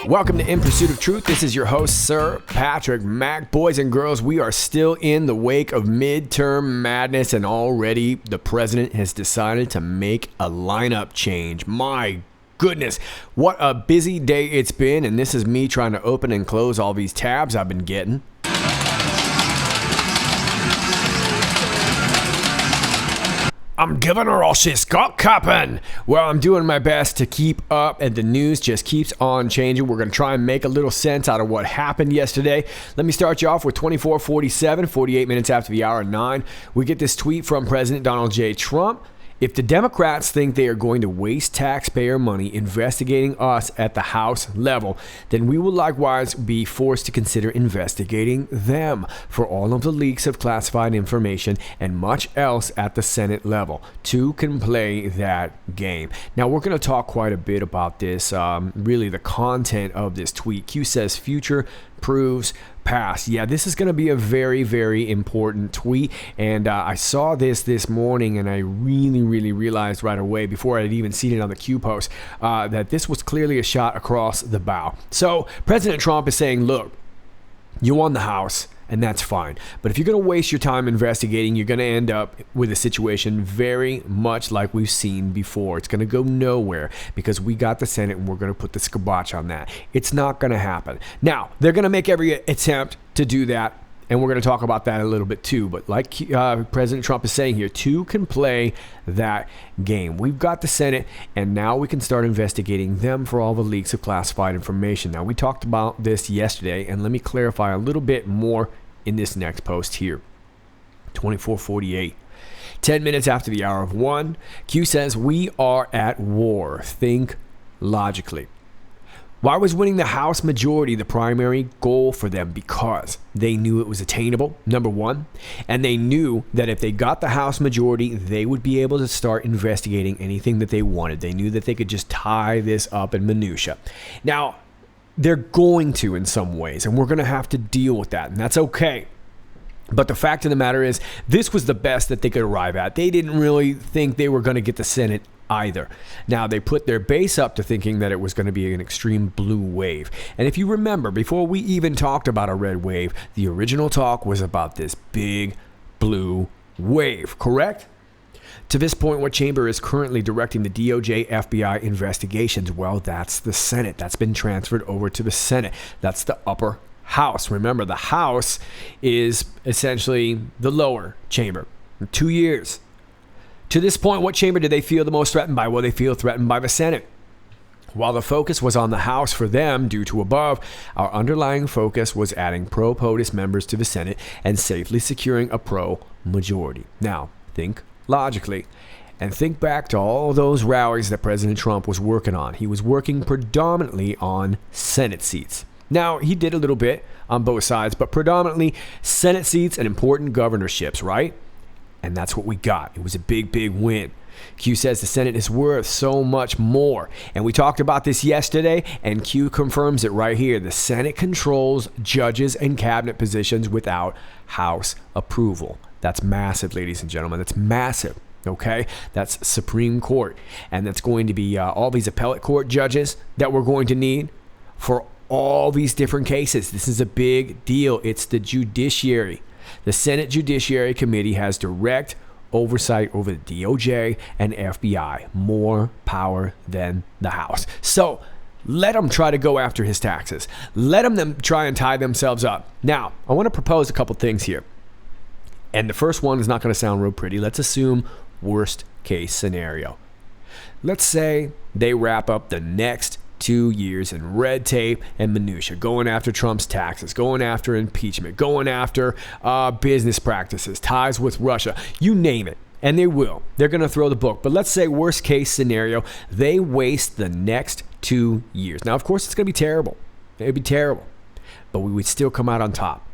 Welcome to In Pursuit of Truth. This is your host, Sir Patrick Mac. Boys and girls, we are still in the wake of midterm madness, and already the president has decided to make a lineup change. My goodness, what a busy day it's been, and this is me trying to open and close all these tabs I've been getting. I'm giving her all she's got, Captain. Well, I'm doing my best to keep up, and the news just keeps on changing. We're going to try and make a little sense out of what happened yesterday. Let me start you off with 24:47, 48 minutes after the hour 9. We get this tweet from President Donald J. Trump. If the Democrats think they are going to waste taxpayer money investigating us at the House level, then we will likewise be forced to consider investigating them for all of the leaks of classified information and much else at the Senate level. Two can play that game. Now, we're going to talk quite a bit about this, really the content of this tweet. Q says future proves past. Yeah, this is going to be a very, very important tweet, and I saw this morning, and I really realized right away before I had even seen it on the Q post that this was clearly a shot across the bow. So President Trump is saying, look, you won the House, and that's fine. But if you're going to waste your time investigating, you're going to end up with a situation very much like we've seen before. It's going to go nowhere because we got the Senate and we're going to put the kibosh on that. It's not going to happen. Now, they're going to make every attempt to do that, and we're going to talk about that a little bit too. But like President Trump is saying here, two can play that game. We've got the Senate, and now we can start investigating them for all the leaks of classified information. Now, we talked about this yesterday, and let me clarify a little bit more in this next post here. 24:48. 10 minutes after the hour of 1, Q says, we are at war. Think logically. Why was winning the House majority the primary goal for them? Because they knew it was attainable, number one, and they knew that if they got the House majority, they would be able to start investigating anything that they wanted. They knew that they could just tie this up in minutia. Now, they're going to in some ways, and we're going to have to deal with that, and that's okay. But the fact of the matter is, this was the best that they could arrive at. They didn't really think they were going to get the Senate either. Now, they put their base up to thinking that it was going to be an extreme blue wave. And if you remember, before we even talked about a red wave, the original talk was about this big blue wave, correct? To this point, what chamber is currently directing the DOJ FBI investigations? Well, that's the Senate. That's been transferred over to the Senate. That's the upper house. Remember, the House is essentially the lower chamber. 2 years. To this point, what chamber did they feel the most threatened by? Well, they feel threatened by the Senate. While the focus was on the House for them due to above, our underlying focus was adding pro-POTUS members to the Senate and safely securing a pro-majority. Now, think logically. And think back to all those rallies that President Trump was working on. He was working predominantly on Senate seats. Now, he did a little bit on both sides, but predominantly Senate seats and important governorships, right? And that's what we got. It was a big win. Q says the Senate is worth so much more. And we talked about this yesterday, and Q confirms it right here. The Senate controls judges and cabinet positions without House approval. That's massive, ladies and gentlemen. That's massive. Okay, that's Supreme Court. And that's going to be all these appellate court judges that we're going to need for all these different cases. This is a big deal. It's the judiciary. The Senate Judiciary Committee has direct oversight over the DOJ and FBI. More power than the House. So let them try to go after his taxes. Let them try and tie themselves up. Now, I want to propose a couple things here. And the first one is not going to sound real pretty. Let's assume worst case scenario. Let's say they wrap up the next 2 years in red tape and minutia, going after Trump's taxes, going after impeachment, going after business practices, ties with Russia, you name it. And they will. They're going to throw the book. But let's say worst case scenario, they waste the next 2 years. Now, of course, it's going to be terrible. It would be terrible. But we would still come out on top.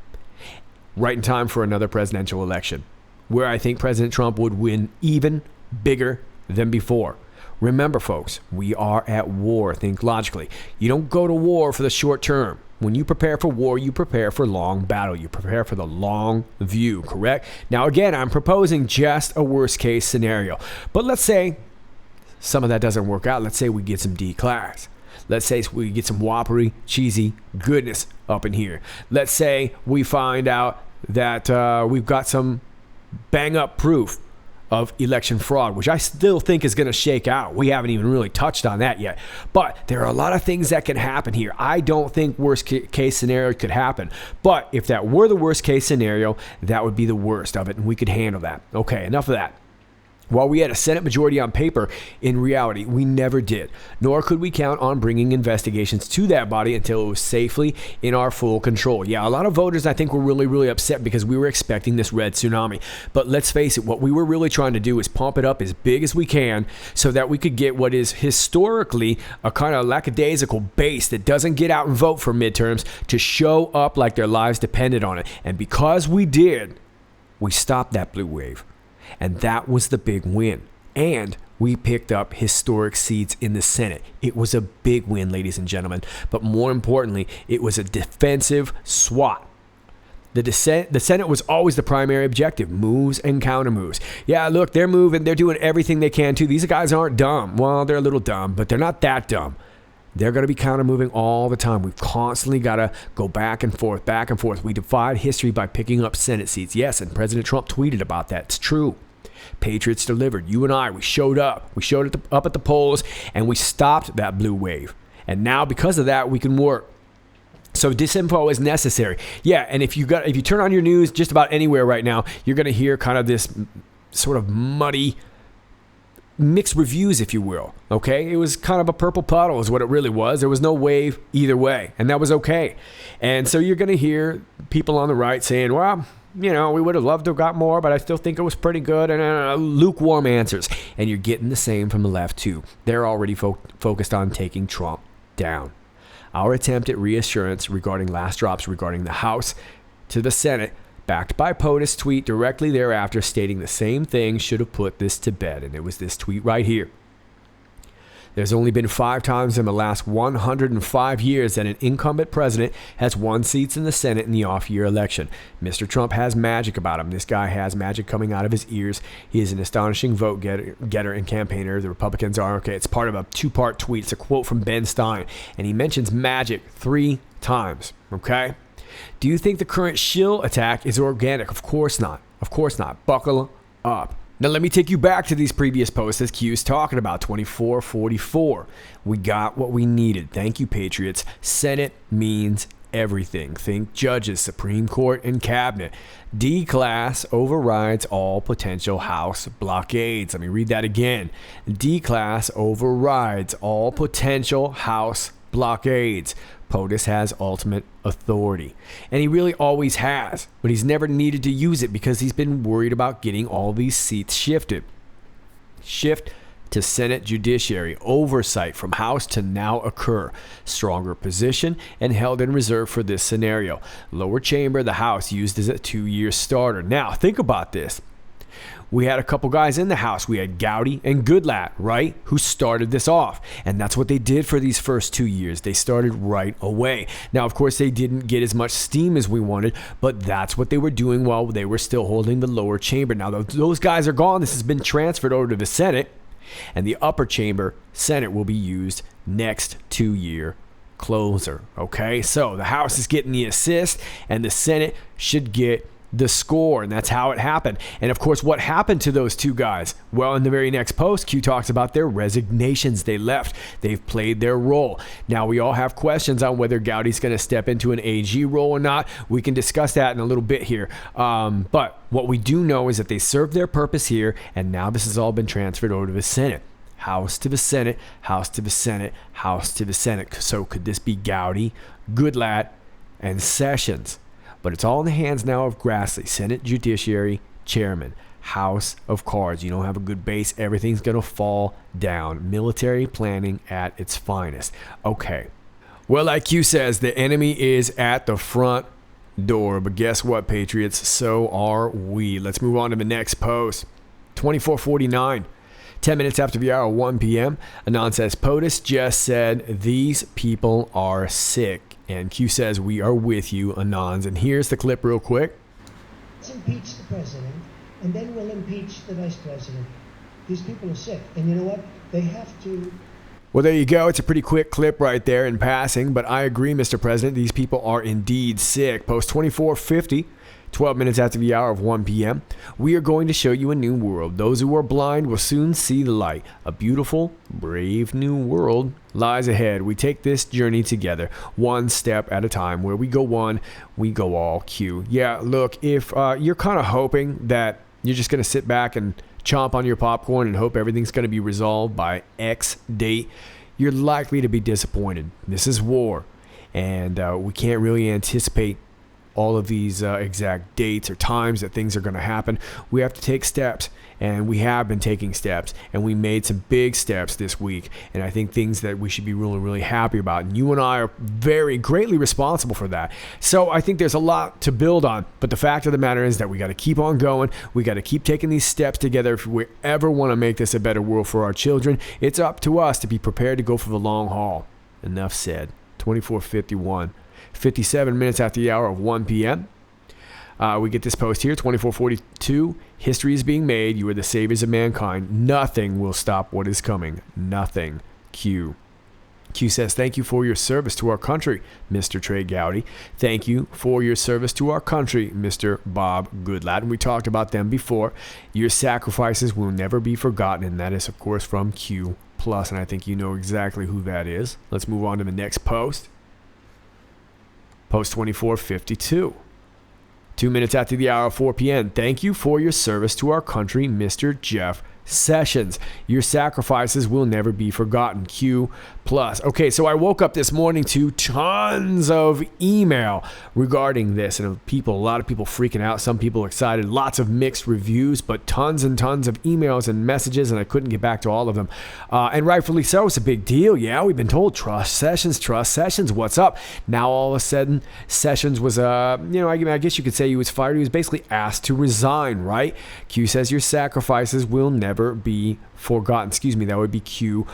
Right in time for another presidential election, where I think President Trump would win even bigger than before. Remember, folks, we are at war. Think logically. You don't go to war for the short term. When you prepare for war, you prepare for long battle. You prepare for the long view, correct? Now, again, I'm proposing just a worst case scenario. But let's say some of that doesn't work out. Let's say we get some D-class. Let's say we get some whoppery, cheesy goodness up in here. Let's say we find out that we've got some bang-up proof of election fraud, which I still think is going to shake out. We haven't even really touched on that yet. But there are a lot of things that can happen here. I don't think worst case scenario could happen. But if that were the worst case scenario, that would be the worst of it, and we could handle that. Okay, enough of that. While we had a Senate majority on paper, in reality, we never did. Nor could we count on bringing investigations to that body until it was safely in our full control. Yeah, a lot of voters, I think, were really, really upset because we were expecting this red tsunami. But let's face it, what we were really trying to do is pump it up as big as we can so that we could get what is historically a kind of lackadaisical base that doesn't get out and vote for midterms to show up like their lives depended on it. And because we did, we stopped that blue wave. And that was the big win. And we picked up historic seats in the Senate. It was a big win, ladies and gentlemen. But more importantly, it was a defensive SWAT. The Senate was always the primary objective, moves and counter moves. Yeah, look, they're moving. They're doing everything they can, too. These guys aren't dumb. Well, they're a little dumb, but they're not that dumb. They're going to be counter moving all the time. We've constantly got to go back and forth, back and forth. We defied history by picking up Senate seats. Yes, and President Trump tweeted about that. It's true. Patriots delivered. You and I, we showed up. We showed up at the polls, and we stopped that blue wave. And now, because of that, we can work. So disinfo is necessary. Yeah, and if you turn on your news just about anywhere right now, you're going to hear kind of this sort of muddy, mixed reviews, if you will. Okay, it was kind of a purple puddle is what it really was. There was no wave either way, and that was okay. And so you're going to hear people on the right saying, well, you know, we would have loved to have got more, but I still think it was pretty good, and lukewarm answers. And you're getting the same from the left too. They're already focused on taking Trump down. Our attempt at reassurance regarding last drops regarding the House to the Senate, backed by POTUS tweet directly thereafter stating the same thing, should have put this to bed. And it was this tweet right here. There's only been 5 times in the last 105 years that an incumbent president has won seats in the Senate in the off-year election. Mr. Trump has magic about him. This guy has magic coming out of his ears. He is an astonishing vote getter and campaigner. The Republicans are. Okay, it's part of a 2-part tweet. It's a quote from Ben Stein. And he mentions magic 3 times. Okay? Do you think the current shill attack is organic? Of course not. Of course not. Buckle up. Now, let me take you back to these previous posts as Q's talking about 2444. We got what we needed. Thank you, Patriots. Senate means everything. Think judges, Supreme Court, and cabinet. D-class overrides all potential House blockades. Let me read that again. D-class overrides all potential House blockades. POTUS has ultimate authority. And he really always has, but he's never needed to use it because he's been worried about getting all these seats shifted. Shift to Senate Judiciary. Oversight from House to now occur. Stronger position and held in reserve for this scenario. Lower chamber, the House, used as a 2-year starter. Now, think about this. We had a couple guys in the House. We had Gowdy and Goodlatte, right, who started this off. And that's what they did for these first 2 years. They started right away. Now, of course, they didn't get as much steam as we wanted, but that's what they were doing while they were still holding the lower chamber. Now, those guys are gone. This has been transferred over to the Senate, and the upper chamber, Senate, will be used next 2-year closer. Okay, so the House is getting the assist, and the Senate should get the score, and that's how it happened. And of course, what happened to those 2 guys? Well, in the very next post, Q talks about their resignations. They left. They've played their role. Now, we all have questions on whether Gowdy's going to step into an AG role or not. We can discuss that in a little bit here. But what we do know is that they served their purpose here, and now this has all been transferred over to the Senate. House to the Senate, House to the Senate, House to the Senate. So could this be Gowdy, Goodlatte, and Sessions? But it's all in the hands now of Grassley, Senate Judiciary Chairman, House of Cards. You don't have a good base, everything's going to fall down. Military planning at its finest. Okay. Well, like Q says, the enemy is at the front door. But guess what, Patriots? So are we. Let's move on to the next post. 2449. 10 minutes after the hour, 1 p.m. Anon says, POTUS just said these people are sick. And Q says, we are with you, Anons. And here's the clip real quick. Let's impeach the president, and then we'll impeach the vice president. These people are sick. And you know what? They have to... Well, there you go. It's a pretty quick clip right there in passing. But I agree, Mr. President. These people are indeed sick. Post 2450. 12 minutes after the hour of 1 p.m., we are going to show you a new world. Those who are blind will soon see the light. A beautiful, brave new world lies ahead. We take this journey together, one step at a time. Where we go one, we go all. Q. Yeah, look, if you're kind of hoping that you're just going to sit back and chomp on your popcorn and hope everything's going to be resolved by X date, you're likely to be disappointed. This is war, and we can't really anticipate all of these exact dates or times that things are going to happen. We have to take steps, and we have been taking steps, and we made some big steps this week, and I think things that we should be really, really happy about, and you and I are very greatly responsible for that. So I think there's a lot to build on, but the fact of the matter is that we got to keep on going. We got to keep taking these steps together if we ever want to make this a better world for our children. It's up to us to be prepared to go for the long haul. Enough said. 2451. 57 minutes after the hour of 1 p.m. We get this post here, 2442. History is being made. You are the saviors of mankind. Nothing will stop what is coming. Nothing. Q. Q says, thank you for your service to our country, Mr. Trey Gowdy. Thank you for your service to our country, Mr. Bob Goodlatte. And we talked about them before. Your sacrifices will never be forgotten. And that is, of course, from Q+. And I think you know exactly who that is. Let's move on to the next post. Post 2452. 2 minutes after the hour of 4 p.m. Thank you for your service to our country, Mr. Jeff Sessions. Your sacrifices will never be forgotten. Q+. Okay, so I woke up this morning to tons of email regarding this, and a lot of people freaking out, some people excited, lots of mixed reviews, but tons and tons of emails and messages, and I couldn't get back to all of them. And rightfully so. It's a big deal. Yeah, we've been told, trust Sessions, what's up? Now all of a sudden, Sessions was, I guess you could say he was fired. He was basically asked to resign, right? Q says your sacrifices will never be forgotten. Excuse me, that would be Q+.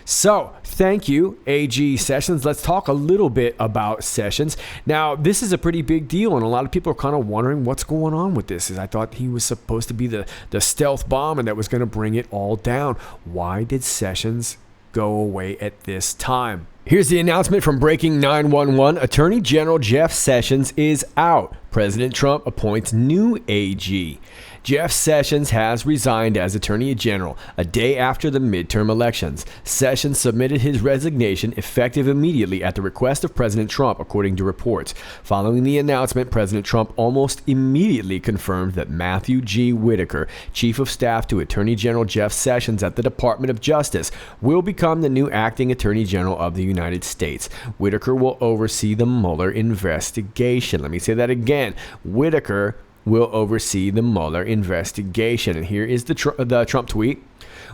So, thank you, AG Sessions. Let's talk a little bit about Sessions. Now, this is a pretty big deal, and a lot of people are kind of wondering what's going on with this. I thought he was supposed to be the stealth bomber that was going to bring it all down. Why did Sessions go away at this time? Here's the announcement from Breaking 911. Attorney General Jeff Sessions is out. President Trump appoints new AG. Jeff Sessions has resigned as Attorney General a day after the midterm elections. Sessions submitted his resignation effective immediately at the request of President Trump, according to reports. Following the announcement, President Trump almost immediately confirmed that Matthew G. Whitaker, Chief of Staff to Attorney General Jeff Sessions at the Department of Justice, will become the new acting Attorney General of the United States. Whitaker will oversee the Mueller investigation. Let me say that again. Whitaker will oversee the Mueller investigation. And here is the Trump tweet.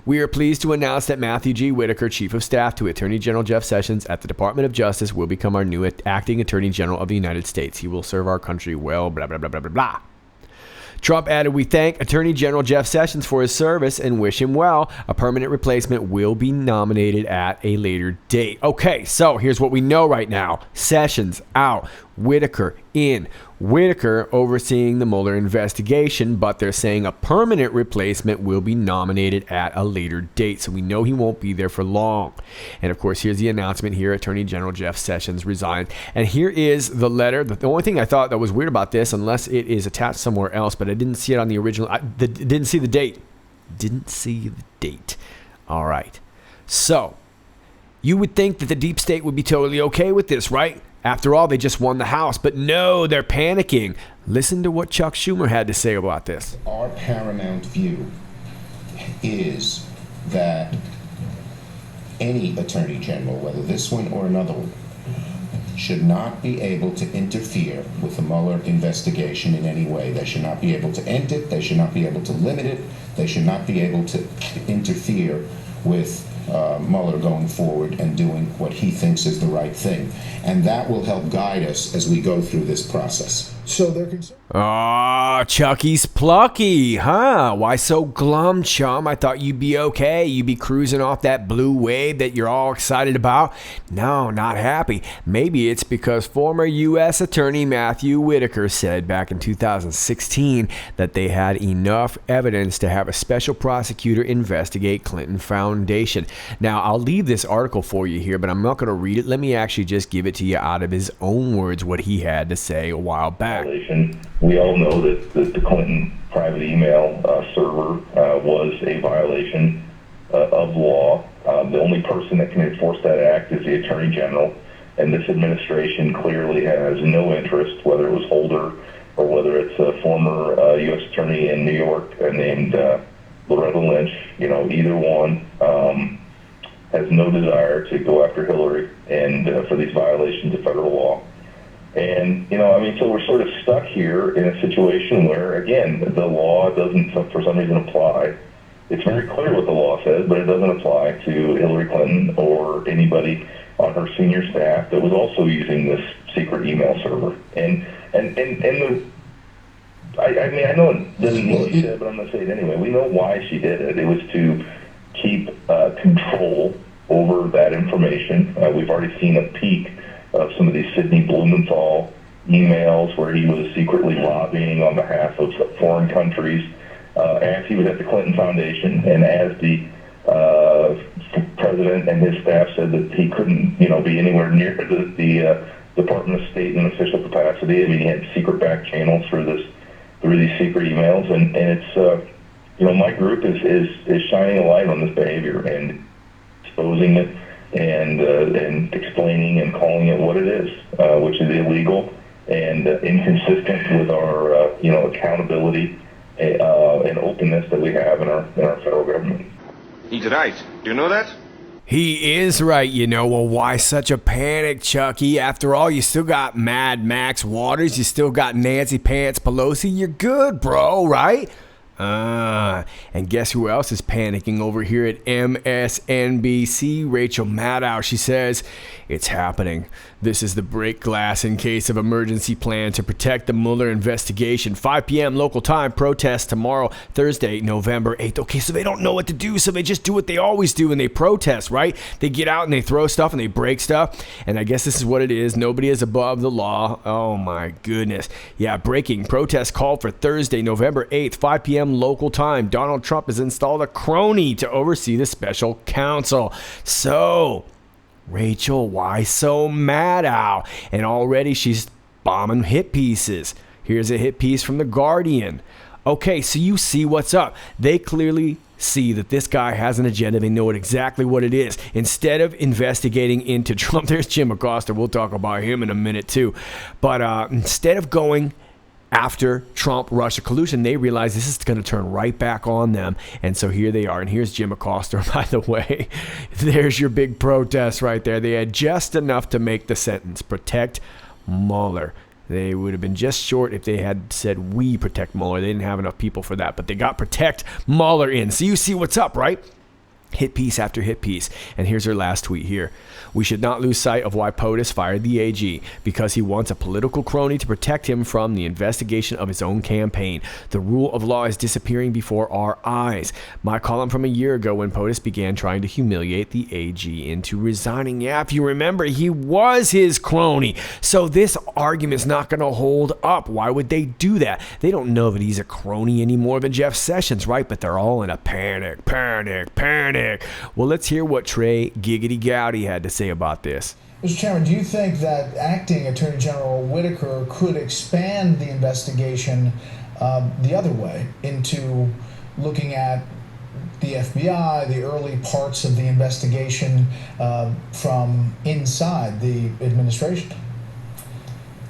We are pleased to announce that Matthew G. Whitaker, Chief of Staff to Attorney General Jeff Sessions at the Department of Justice, will become our new acting Attorney General of the United States. He will serve our country well, blah, blah, blah, blah, blah, blah. Trump added, we thank Attorney General Jeff Sessions for his service and wish him well. A permanent replacement will be nominated at a later date. Okay, so here's what we know right now. Sessions out. Whitaker in. Whitaker overseeing the Mueller investigation, but they're saying a permanent replacement will be nominated at a later date. So we know he won't be there for long. And of course, here's the announcement here. Attorney General Jeff Sessions resigned. And here is the letter. The only thing I thought that was weird about this, unless it is attached somewhere else, but I didn't see it on the original. Didn't see the date. Didn't see the date. All right. So you would think that the deep state would be totally okay with this, right? After all, they just won the House. But no, they're panicking. Listen to what Chuck Schumer had to say about this. Our paramount view is that any attorney general, whether this one or another one, should not be able to interfere with the Mueller investigation in any way. They should not be able to end it. They should not be able to limit it. They should not be able to interfere with Mueller going forward and doing what he thinks is the right thing. And that will help guide us as we go through this process. So they're concerned. Oh, Chucky's plucky, huh? Why so glum, chum? I thought you'd be okay. You'd be cruising off that blue wave that you're all excited about. No, not happy. Maybe it's because former U.S. Attorney Matthew Whitaker said back in 2016 that they had enough evidence to have a special prosecutor investigate Clinton Foundation. Now, I'll leave this article for you here, but I'm not going to read it. Let me actually just give it to you out of his own words, what he had to say a while back. We all know that the Clinton private email server was a violation of law. The only person that can enforce that act is the Attorney General, and this administration clearly has no interest, whether it was Holder or whether it's a former U.S. Attorney in New York named Loretta Lynch. Either one has no desire to go after Hillary and for these violations of federal law. And, so we're sort of stuck here in a situation where, again, the law doesn't, for some reason, apply. It's very clear what the law says, but it doesn't apply to Hillary Clinton or anybody on her senior staff that was also using this secret email server. I know it doesn't mean what she said, but I'm going to say it anyway. We know why she did it. It was to keep control over that information. We've already seen a peek of some of these Sidney Blumenthal emails where he was secretly lobbying on behalf of foreign countries as he was at the Clinton Foundation, and as the president and his staff said that he couldn't, be anywhere near the Department of State in an official capacity. I mean, he had secret back channels through these secret emails, and it's my group is shining a light on this behavior and exposing it and explaining and calling it what it is, which is illegal and inconsistent with our accountability and openness that we have in our federal government. He's right. Do you know that? He is right, Well, why such a panic, Chucky? After all, you still got Mad Max Waters, you still got Nancy Pants Pelosi. You're good, bro, right? And guess who else is panicking over here at MSNBC? Rachel Maddow. She says, it's happening. This is the break glass in case of emergency plan to protect the Mueller investigation. 5 p.m. local time, protest tomorrow, Thursday, November 8th. Okay, so they don't know what to do, so they just do what they always do and they protest, right? They get out and they throw stuff and they break stuff. And I guess this is what it is. Nobody is above the law. Oh my goodness. Yeah, breaking. Protest called for Thursday, November 8th, 5 p.m. local time. Donald Trump has installed a crony to oversee the special counsel. So, Rachel, why so mad out? And already she's bombing hit pieces. Here's a hit piece from The Guardian. Okay, so you see what's up. They clearly see that this guy has an agenda. They know exactly what it is. Instead of investigating into Trump, there's Jim Acosta. We'll talk about him in a minute too. But instead of going after Trump-Russia collusion, they realize this is going to turn right back on them. And so here they are. And here's Jim Acosta, by the way. There's your big protest right there. They had just enough to make the sentence, protect Mueller. They would have been just short if they had said, we protect Mueller. They didn't have enough people for that. But they got protect Mueller in. So you see what's up, right? Hit piece after hit piece. And here's her last tweet here. We should not lose sight of why POTUS fired the AG, because he wants a political crony to protect him from the investigation of his own campaign. The rule of law is disappearing before our eyes. My column from a year ago when POTUS began trying to humiliate the AG into resigning. Yeah, if you remember, he was his crony. So this argument's not going to hold up. Why would they do that? They don't know that he's a crony any more than Jeff Sessions, right? But they're all in a panic. Well, let's hear what Trey Giggity Gowdy had to say about this. Mr. Chairman, do you think that acting Attorney General Whitaker could expand the investigation the other way into looking at the FBI, the early parts of the investigation from inside the administration?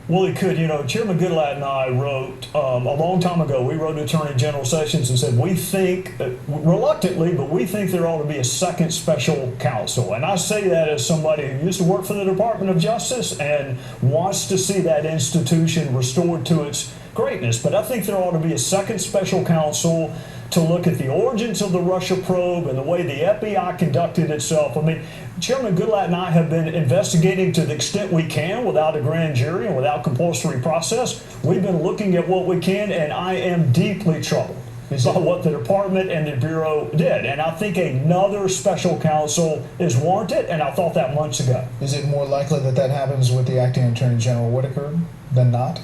Well, it could. Chairman Goodlatte and I wrote a long time ago, we wrote to Attorney General Sessions and said, we think, reluctantly, but we think there ought to be a second special counsel. And I say that as somebody who used to work for the Department of Justice and wants to see that institution restored to its greatness. But I think there ought to be a second special counsel to look at the origins of the Russia probe and the way the FBI conducted itself. I mean, Chairman Goodlatte and I have been investigating to the extent we can without a grand jury and without compulsory process. We've been looking at what we can, and I am deeply troubled by what the department and the Bureau did. And I think another special counsel is warranted, and I thought that months ago. Is it more likely that that happens with the acting Attorney General Whitaker than not?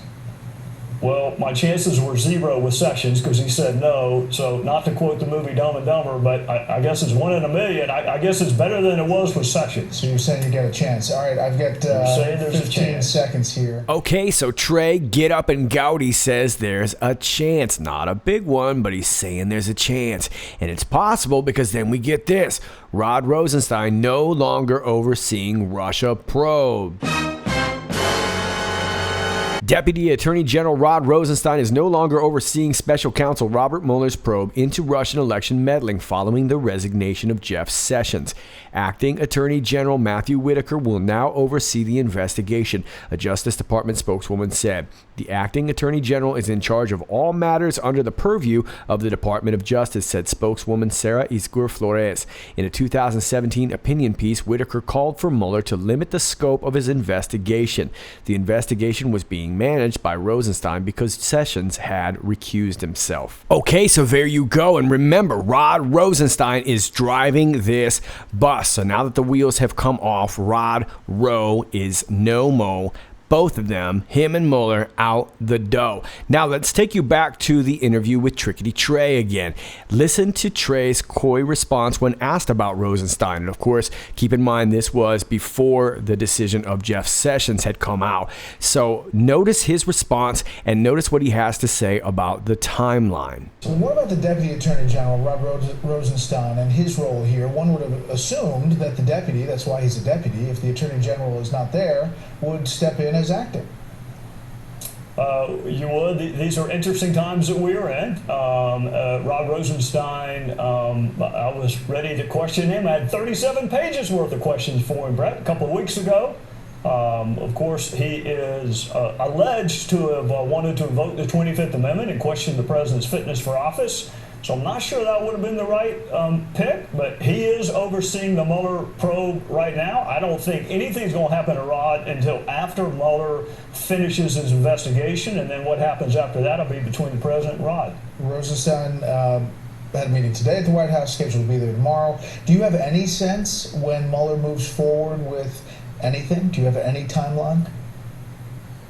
Well, my chances were 0 with Sessions because he said no. So not to quote the movie Dumb and Dumber, but I guess it's 1 in a million. I guess it's better than it was with Sessions. So you're saying you get a chance. All right, I've got 15 seconds here. Okay, so Trey Get Up and Gowdy says there's a chance. Not a big one, but he's saying there's a chance. And it's possible because then we get this. Rod Rosenstein no longer overseeing Russia probe. Deputy Attorney General Rod Rosenstein is no longer overseeing Special Counsel Robert Mueller's probe into Russian election meddling following the resignation of Jeff Sessions. Acting Attorney General Matthew Whitaker will now oversee the investigation, a Justice Department spokeswoman said. The acting Attorney General is in charge of all matters under the purview of the Department of Justice, said spokeswoman Sarah Isgur Flores. In a 2017 opinion piece, Whitaker called for Mueller to limit the scope of his investigation. The investigation was being managed by Rosenstein because Sessions had recused himself. Okay, so there you go. And remember, Rod Rosenstein is driving this bus. So now that the wheels have come off, Rod Roe is no mo. Both of them, him and Mueller, out the dough. Now let's take you back to the interview with Trickety Trey again. Listen to Trey's coy response when asked about Rosenstein. And of course, keep in mind this was before the decision of Jeff Sessions had come out. So notice his response and notice what he has to say about the timeline. So what about the Deputy Attorney General, Rod Rosenstein, and his role here? One would have assumed that the deputy, that's why he's a deputy, if the Attorney General is not there, would step in as acting. You would. These are interesting times that we're in. Rod Rosenstein, I was ready to question him. I had 37 pages worth of questions for him, Brett, a couple of weeks ago. Of course, he is alleged to have wanted to invoke the 25th Amendment and question the president's fitness for office. So I'm not sure that would have been the right pick, but he is overseeing the Mueller probe right now. I don't think anything's going to happen to Rod until after Mueller finishes his investigation, and then what happens after that will be between the president and Rod. Rosenstein had a meeting today at the White House, scheduled to be there tomorrow. Do you have any sense when Mueller moves forward with anything? Do you have any timeline?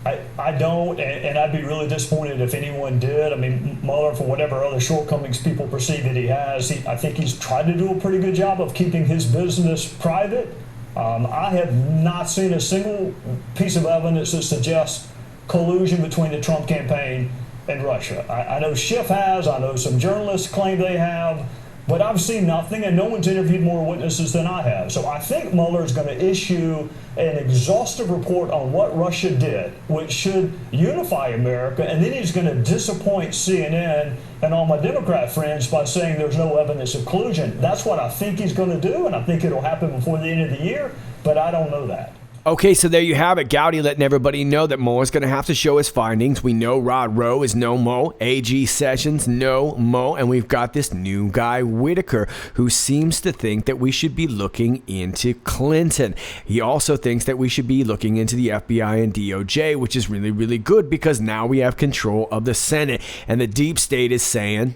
I don't, and I'd be really disappointed if anyone did. I mean, Mueller, for whatever other shortcomings people perceive that he has, I think he's tried to do a pretty good job of keeping his business private. I have not seen a single piece of evidence that suggests collusion between the Trump campaign and Russia. I know Schiff has, I know some journalists claim they have, but I've seen nothing, and no one's interviewed more witnesses than I have. So I think Mueller is going to issue an exhaustive report on what Russia did, which should unify America, and then he's going to disappoint CNN and all my Democrat friends by saying there's no evidence of collusion. That's what I think he's going to do, and I think it'll happen before the end of the year, but I don't know that. Okay, so there you have it. Gowdy letting everybody know that Mueller's going to have to show his findings. We know Rod Roe is no mo, AG Sessions no mo, and we've got this new guy, Whitaker, who seems to think that we should be looking into Clinton. He also thinks that we should be looking into the FBI and DOJ, which is really, really good because now we have control of the Senate, and the deep state is saying,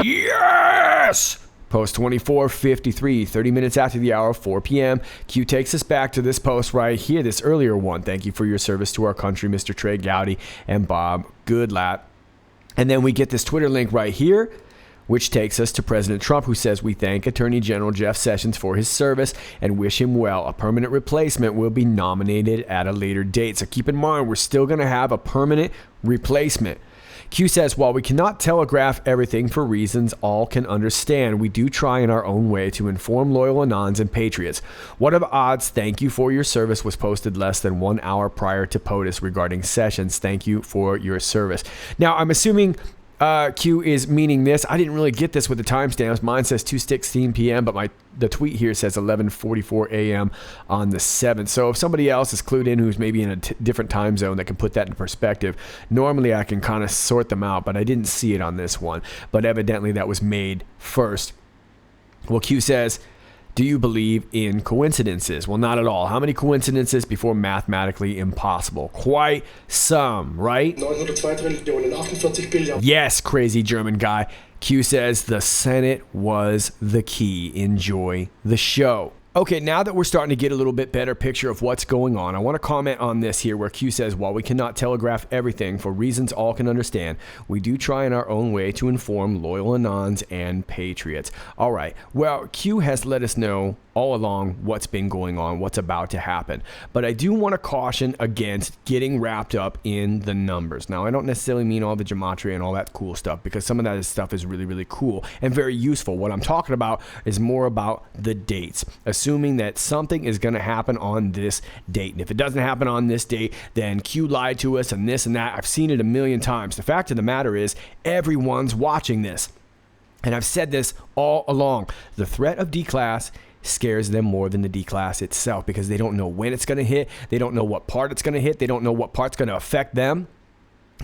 yes! Post 24:53, 30 minutes after the hour, 4 p.m. Q takes us back to this post right here, this earlier one. Thank you for your service to our country, Mr. Trey Gowdy and Bob Goodlatte. And then we get this Twitter link right here, which takes us to President Trump, who says, we thank Attorney General Jeff Sessions for his service and wish him well. A permanent replacement will be nominated at a later date. So keep in mind, we're still going to have a permanent replacement. Q says, while we cannot telegraph everything for reasons all can understand, we do try in our own way to inform loyal Anons and Patriots. What are the odds? Thank you for your service was posted less than 1 hour prior to POTUS regarding Sessions. Thank you for your service. Now, I'm assuming Q is meaning this. I didn't really get this with the timestamps. Mine says 2:16 p.m., but the tweet here says 11:44 a.m. on the 7th. So if somebody else is clued in who's maybe in a different time zone that can put that in perspective, normally I can kind of sort them out, but I didn't see it on this one. But evidently that was made first. Well, Q says, do you believe in coincidences? Well, not at all. How many coincidences before mathematically impossible? Quite some, right? 902 Millionen, 48 Billion. Yes, crazy German guy. Q says the Senate was the key. Enjoy the show. Okay, now that we're starting to get a little bit better picture of what's going on, I want to comment on this here where Q says, while we cannot telegraph everything for reasons all can understand, we do try in our own way to inform loyal Anons and Patriots. All right, well, Q has let us know all along what's been going on, what's about to happen. But I do want to caution against getting wrapped up in the numbers. Now, I don't necessarily mean all the gematria and all that cool stuff, because some of that stuff is really, really cool and very useful. What I'm talking about is more about the dates, assuming that something is going to happen on this date. And if it doesn't happen on this date, then Q lied to us and this and that. I've seen it a million times. The fact of the matter is, everyone's watching this. And I've said this all along. The threat of D-class scares them more than the D-class itself, because they don't know when it's going to hit. They don't know what part it's going to hit. They don't know what part's going to affect them.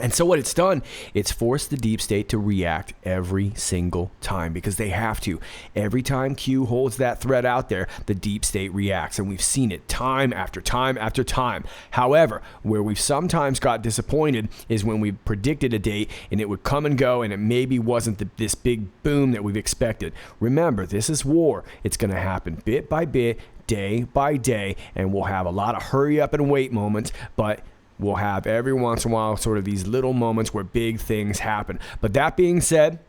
And so what it's done, it's forced the deep state to react every single time, because they have to. Every time Q holds that threat out there, the deep state reacts. And we've seen it time after time after time. However, where we've sometimes got disappointed is when we predicted a date and it would come and go and it maybe wasn't this big boom that we've expected. Remember, this is war. It's going to happen bit by bit, day by day, and we'll have a lot of hurry up and wait moments, but we'll have every once in a while sort of these little moments where big things happen. But that being said,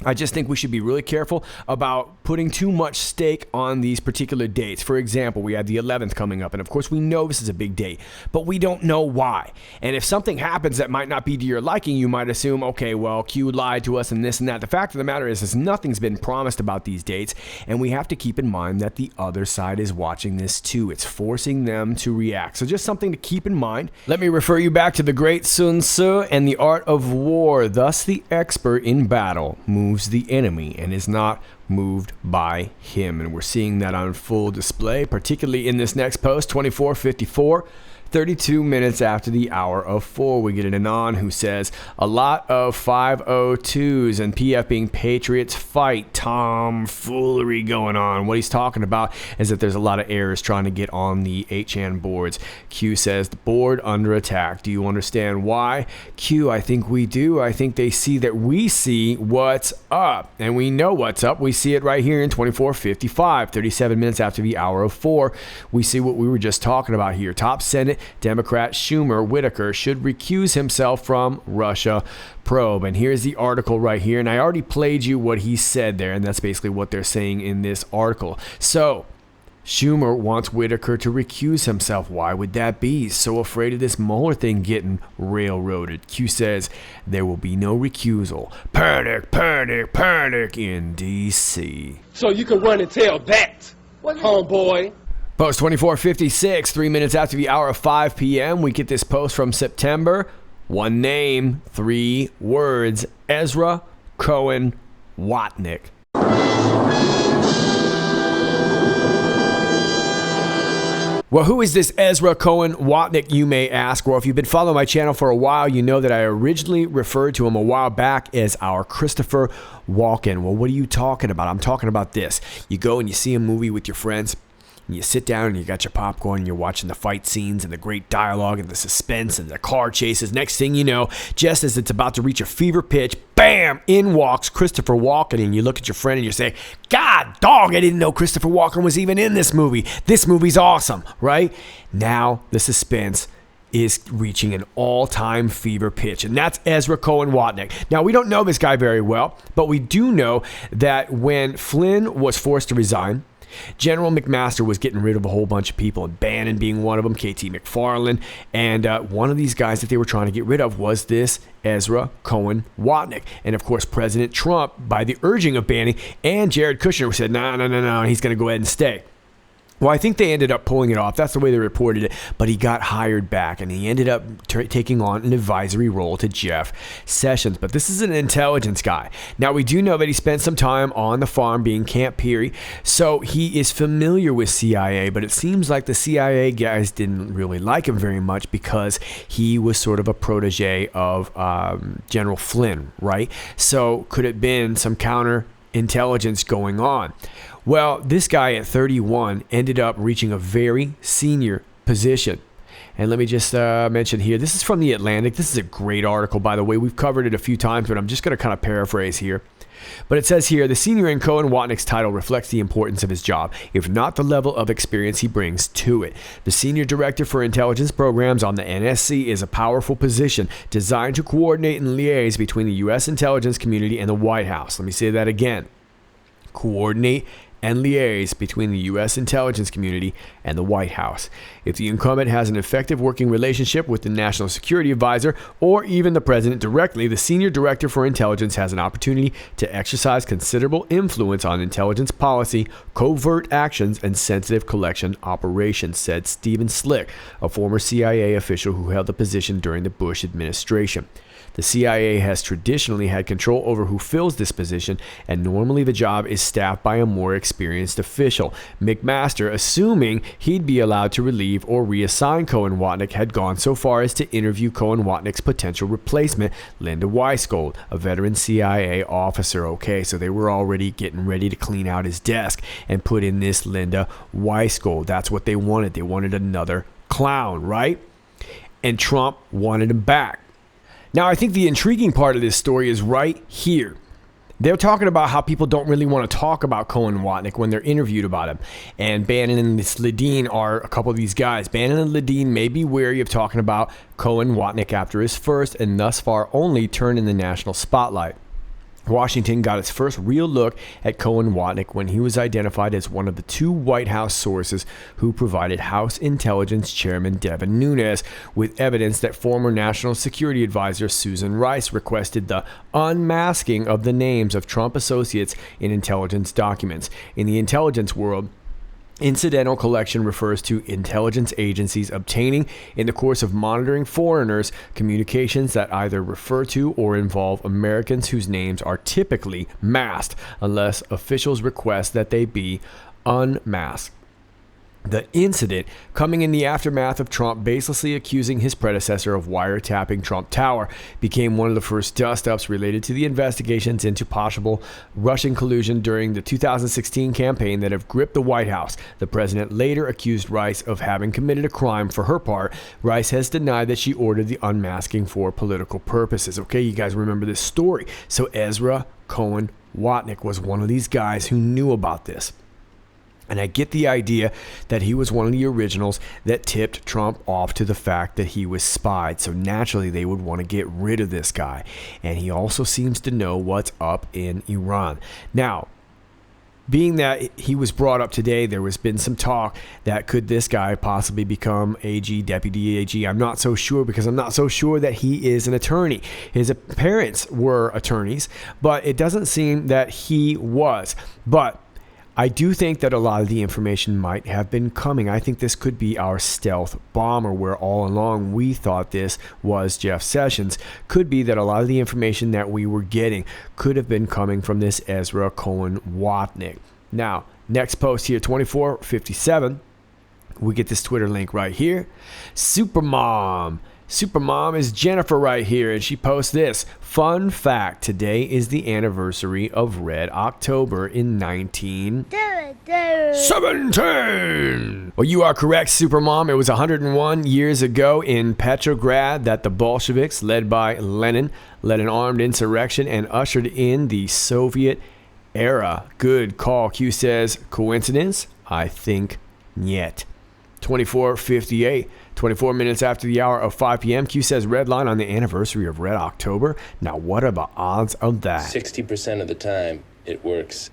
I just think we should be really careful about putting too much stake on these particular dates. For example, we have the 11th coming up, and of course we know this is a big date, but we don't know why. And if something happens that might not be to your liking, you might assume, okay, well, Q lied to us and this and that. The fact of the matter is nothing's been promised about these dates, and we have to keep in mind that the other side is watching this too. It's forcing them to react. So just something to keep in mind. Let me refer you back to the great Sun Tzu and the art of war. Thus, the expert in battle moves the enemy and is not moved by him. And we're seeing that on full display, particularly in this next post, 2454. 32 minutes after the hour of 4, we get an Anon who says, a lot of 502s and PF being Patriotsfight tomfoolery going on. What he's talking about is that there's a lot of errors trying to get on the HN boards. Q says, the board under attack. Do you understand why? Q, I think we do. I think they see that we see what's up. And we know what's up. We see it right here in 2455, 37 minutes after the hour of 4. We see what we were just talking about here. Top Senate Democrat Schumer Whitaker should recuse himself from Russia probe. And here's the article right here. And I already played you what he said there. And that's basically what they're saying in this article. So Schumer wants Whitaker to recuse himself. Why would that be? He's so afraid of this Mueller thing getting railroaded. Q says there will be no recusal. Panic, panic, panic in D.C. So you can run and tell that, homeboy. Post 2456, 3 minutes after the hour of 5 p.m. We get this post from September. One name, 3 words. Ezra Cohen Watnick. Well, who is this Ezra Cohen Watnick, you may ask? Well, if you've been following my channel for a while, you know that I originally referred to him a while back as our Christopher Walken. Well, what are you talking about? I'm talking about this. You go and you see a movie with your friends, and you sit down and you got your popcorn and you're watching the fight scenes and the great dialogue and the suspense and the car chases. Next thing you know, just as it's about to reach a fever pitch, bam, in walks Christopher Walken. And you look at your friend and you say, God dog, I didn't know Christopher Walken was even in this movie. This movie's awesome, right? Now the suspense is reaching an all-time fever pitch, and that's Ezra Cohen Watnick. Now, we don't know this guy very well, but we do know that when Flynn was forced to resign, General McMaster was getting rid of a whole bunch of people, and Bannon being one of them, KT McFarland, and one of these guys that they were trying to get rid of was this Ezra Cohen Watnick. And of course, President Trump, by the urging of Bannon and Jared Kushner, said, no, he's going to go ahead and stay. Well, I think they ended up pulling it off. That's the way they reported it. But he got hired back, and he ended up taking on an advisory role to Jeff Sessions. But this is an intelligence guy. Now, we do know that he spent some time on the farm being Camp Peary, so he is familiar with CIA. But it seems like the CIA guys didn't really like him very much because he was sort of a protege of General Flynn, right? So could it have been some counterintelligence going on? Well, this guy at 31 ended up reaching a very senior position. And let me just mention here, this is from The Atlantic. This is a great article, by the way. We've covered it a few times, but I'm just going to kind of paraphrase here. But it says here, the senior in Cohen Watnick's title reflects the importance of his job, if not the level of experience he brings to it. The Senior Director for Intelligence Programs on the NSC is a powerful position designed to coordinate and liaise between the U.S. intelligence community and the White House. Let me say that again. Coordinate and liaise between the U.S. intelligence community and the White House. If the incumbent has an effective working relationship with the National Security Advisor or even the President directly, the Senior Director for Intelligence has an opportunity to exercise considerable influence on intelligence policy, covert actions, and sensitive collection operations, said Stephen Slick, a former CIA official who held the position during the Bush administration. The CIA has traditionally had control over who fills this position, and normally the job is staffed by a more experienced official. McMaster, assuming he'd be allowed to relieve or reassign Cohen Watnick, had gone so far as to interview Cohen Watnick's potential replacement, Linda Weisgold, a veteran CIA officer. Okay, so they were already getting ready to clean out his desk and put in this Linda Weisgold. That's what they wanted. They wanted another clown, right? And Trump wanted him back. Now, I think the intriguing part of this story is right here. They're talking about how people don't really want to talk about Cohen Watnick when they're interviewed about him. And Bannon and Ledeen are a couple of these guys. Bannon and Ledeen may be wary of talking about Cohen Watnick after his first and thus far only turn in the national spotlight. Washington got its first real look at Cohen Watnick when he was identified as one of the two White House sources who provided House Intelligence Chairman Devin Nunes with evidence that former National Security Advisor Susan Rice requested the unmasking of the names of Trump associates in intelligence documents. In the intelligence world, incidental collection refers to intelligence agencies obtaining, in the course of monitoring foreigners, communications that either refer to or involve Americans whose names are typically masked, unless officials request that they be unmasked. The incident coming in the aftermath of Trump baselessly accusing his predecessor of wiretapping Trump Tower became one of the first dust-ups related to the investigations into possible Russian collusion during the 2016 campaign that have gripped the White House. The president later accused Rice of having committed a crime. For her part, Rice has denied that she ordered the unmasking for political purposes. Okay, you guys remember this story. So Ezra Cohen Watnick was one of these guys who knew about this. And I get the idea that he was one of the originals that tipped Trump off to the fact that he was spied. So naturally, they would want to get rid of this guy. And he also seems to know what's up in Iran. Now, being that he was brought up today, there has been some talk that could this guy possibly become AG, Deputy AG. I'm not so sure because I'm not so sure that he is an attorney. His parents were attorneys, but it doesn't seem that he was. But I do think that a lot of the information might have been coming. I think this could be our stealth bomber, where all along we thought this was Jeff Sessions. Could be that a lot of the information that we were getting could have been coming from this Ezra Cohen Watnick. Now, next post here, 2457. We get this Twitter link right here. Supermom is Jennifer right here, and she posts this. Fun fact, today is the anniversary of Red October in 1917. Well, you are correct, Supermom. It was 101 years ago in Petrograd that the Bolsheviks, led by Lenin, led an armed insurrection and ushered in the Soviet era. Good call. Q says, coincidence? I think niet. 2458. 24 minutes after the hour of 5 p.m. Q says red line on the anniversary of Red October. Now, what are the odds of that? 60% of the time, it works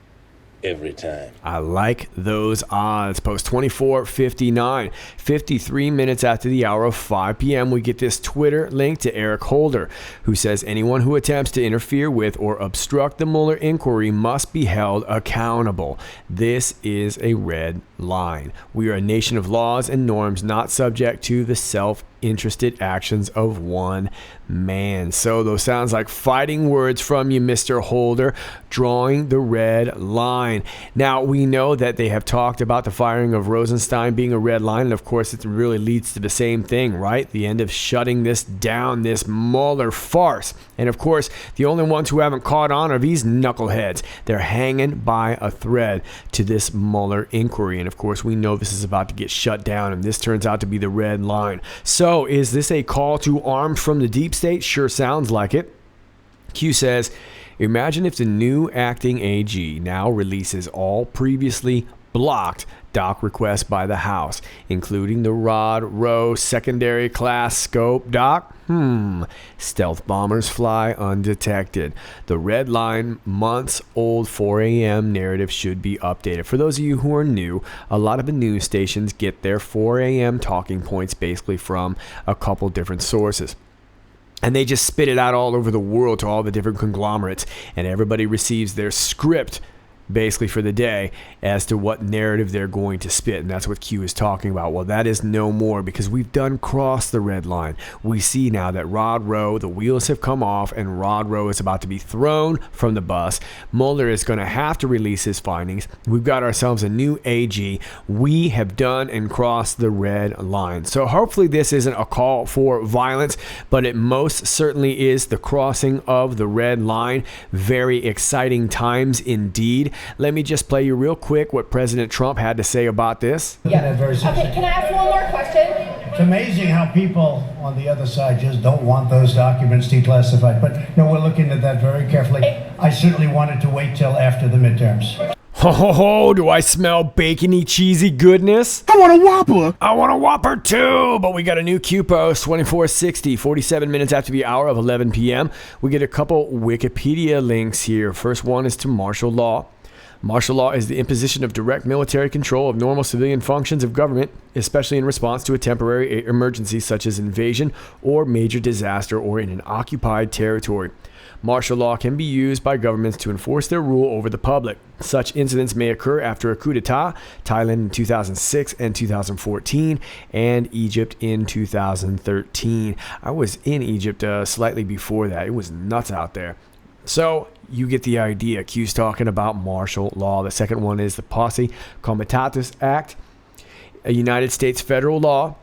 every time. I like those odds. Post 24:59, 53 minutes after the hour of 5 p.m., we get this Twitter link to Eric Holder, who says anyone who attempts to interfere with or obstruct the Mueller inquiry must be held accountable. This is a red line. We are a nation of laws and norms, not subject to the self-interested actions of one man. So those sounds like fighting words from you, Mr. Holder, drawing the red line. Now, we know that they have talked about the firing of Rosenstein being a red line, and of course it really leads to the same thing, right? The end of shutting this down, this Mueller farce. And of course, the only ones who haven't caught on are these knuckleheads. They're hanging by a thread to this Mueller inquiry. And of course, we know this is about to get shut down, and this turns out to be the red line. So is this a call to arms from the deep state? Sure sounds like it. Q says, imagine if the new acting AG now releases all previously blocked doc requests by the House, including the Rod Rowe secondary class scope doc. Stealth bombers fly undetected. The red line, months old 4 a.m. narrative should be updated. For those of you who are new, a lot of the news stations get their 4 a.m. talking points basically from a couple different sources. And they just spit it out all over the world to all the different conglomerates, and everybody receives their script basically for the day as to what narrative they're going to spit. And that's what Q is talking about. Well, that is no more, because we've done crossed the red line. We see now that Rod Rowe, the wheels have come off, and Rod Rowe is about to be thrown from the bus. Mueller is going to have to release his findings. We've got ourselves a new AG. We have done and crossed the red line. So hopefully this isn't a call for violence, but it most certainly is the crossing of the red line. Very exciting times indeed. Let me just play you real quick what President Trump had to say about this. Yeah. Okay, can I ask one more question? It's amazing how people on the other side just don't want those documents declassified. But no, we're looking at that very carefully. I certainly wanted to wait till after the midterms. Oh, do I smell bacony, cheesy goodness? I want a Whopper. I want a Whopper too, but we got a new Q post, 24:60, 47 minutes after the hour of 11 p.m. We get a couple Wikipedia links here. First one is to martial law. Martial law is the imposition of direct military control of normal civilian functions of government, especially in response to a temporary emergency such as invasion or major disaster or in an occupied territory. Martial law can be used by governments to enforce their rule over the public. Such incidents may occur after a coup d'etat, Thailand in 2006 and 2014, and Egypt in 2013. I was in Egypt slightly before that. It was nuts out there. So you get the idea. Q's talking about martial law. The second one is the Posse Comitatus Act, a United States federal law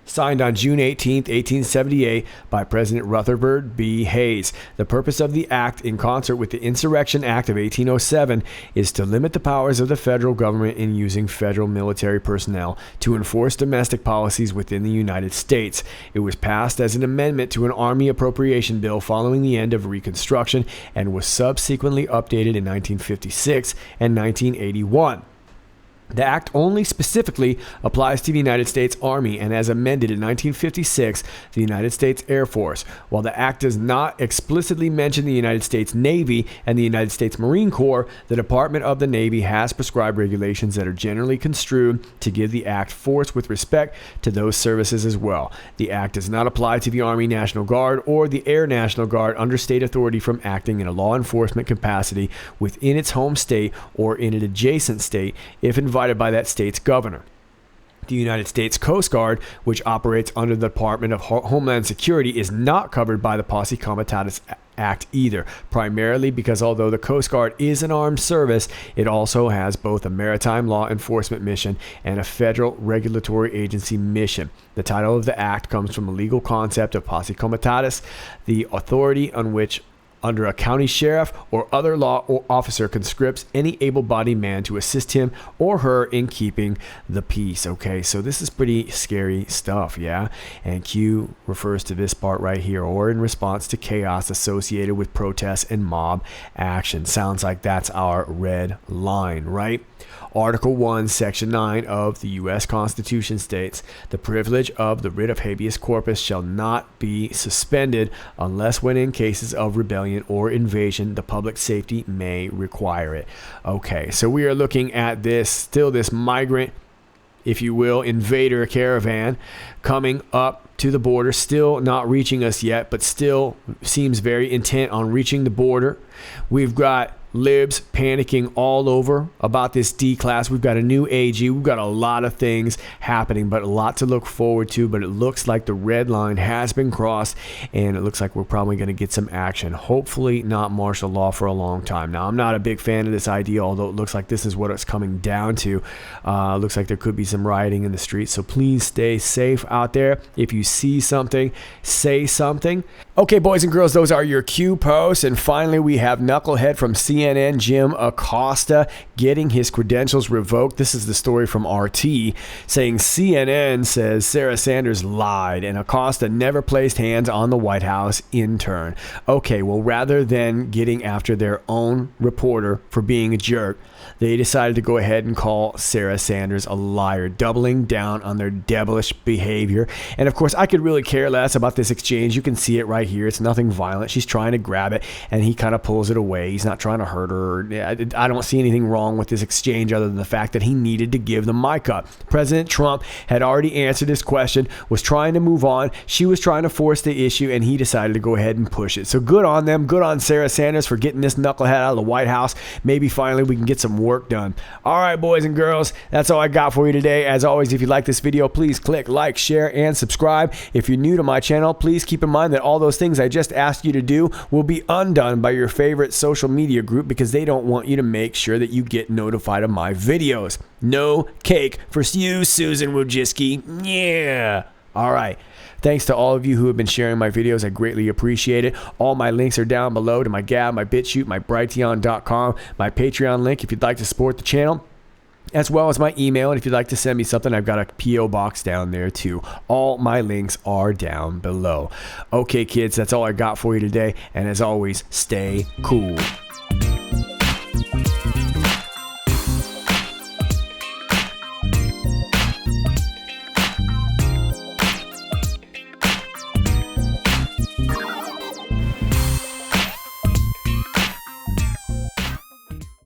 signed on June 18, 1878 by President Rutherford B. Hayes. The purpose of the act, in concert with the Insurrection Act of 1807, is to limit the powers of the federal government in using federal military personnel to enforce domestic policies within the United States. It was passed as an amendment to an Army appropriation bill following the end of Reconstruction and was subsequently updated in 1956 and 1981. The act only specifically applies to the United States Army, and as amended in 1956, the United States Air Force. While the act does not explicitly mention the United States Navy and the United States Marine Corps, the Department of the Navy has prescribed regulations that are generally construed to give the act force with respect to those services as well. The act does not apply to the Army National Guard or the Air National Guard under state authority from acting in a law enforcement capacity within its home state or in an adjacent state if invited by that state's governor. The United States Coast Guard, which operates under the Department of Homeland Security, is not covered by the Posse Comitatus Act either, primarily because although the Coast Guard is an armed service, it also has both a maritime law enforcement mission and a federal regulatory agency mission. The title of the act comes from a legal concept of Posse Comitatus, the authority on which under a county sheriff or other law officer conscripts any able-bodied man to assist him or her in keeping the peace. Okay, so this is pretty scary stuff, yeah? And Q refers to this part right here, or in response to chaos associated with protests and mob action. Sounds like that's our red line, right? Article 1, Section 9 of the U.S. Constitution states, the privilege of the writ of habeas corpus shall not be suspended unless when in cases of rebellion or invasion, the public safety may require it. Okay, so we are looking at this migrant, if you will, invader caravan coming up to the border, still not reaching us yet, but still seems very intent on reaching the border. We've got libs panicking all over about this D class. We've got a new AG. We've got a lot of things happening, but a lot to look forward to. But it looks like the red line has been crossed, and it looks like we're probably going to get some action. Hopefully not martial law for a long time. Now, I'm not a big fan of this idea, although it looks like this is what it's coming down to. Looks like there could be some rioting in the streets, so please stay safe out there. If you see something, say something. Okay, boys and girls, those are your Q posts. And finally, we have knucklehead from CNN, Jim Acosta, getting his credentials revoked. This is the story from RT, saying CNN says Sarah Sanders lied and Acosta never placed hands on the White House intern. Okay, well, rather than getting after their own reporter for being a jerk, they decided to go ahead and call Sarah Sanders a liar, doubling down on their devilish behavior. And of course, I could really care less about this exchange. You can see it right here. It's nothing violent. She's trying to grab it, and he kind of pulls it away. He's not trying to hurt her. I don't see anything wrong with this exchange other than the fact that he needed to give the mic up. President Trump had already answered his question, was trying to move on. She was trying to force the issue, and he decided to go ahead and push it. So good on them. Good on Sarah Sanders for getting this knucklehead out of the White House. Maybe finally we can get some work done. All right, boys and girls, that's all I got for you today. As always, if you like this video, please click like, share, and subscribe. If you're new to my channel, please keep in mind that all those things I just asked you to do will be undone by your favorite social media group because they don't want you to make sure that you get notified of my videos. No cake for you, Susan Wojcicki. Yeah. All right. Thanks to all of you who have been sharing my videos. I greatly appreciate it. All my links are down below to my Gab, my BitChute, my Brighteon.com, my Patreon link if you'd like to support the channel, as well as my email. And if you'd like to send me something, I've got a P.O. box down there too. All my links are down below. Okay, kids, that's all I got for you today. And as always, stay cool.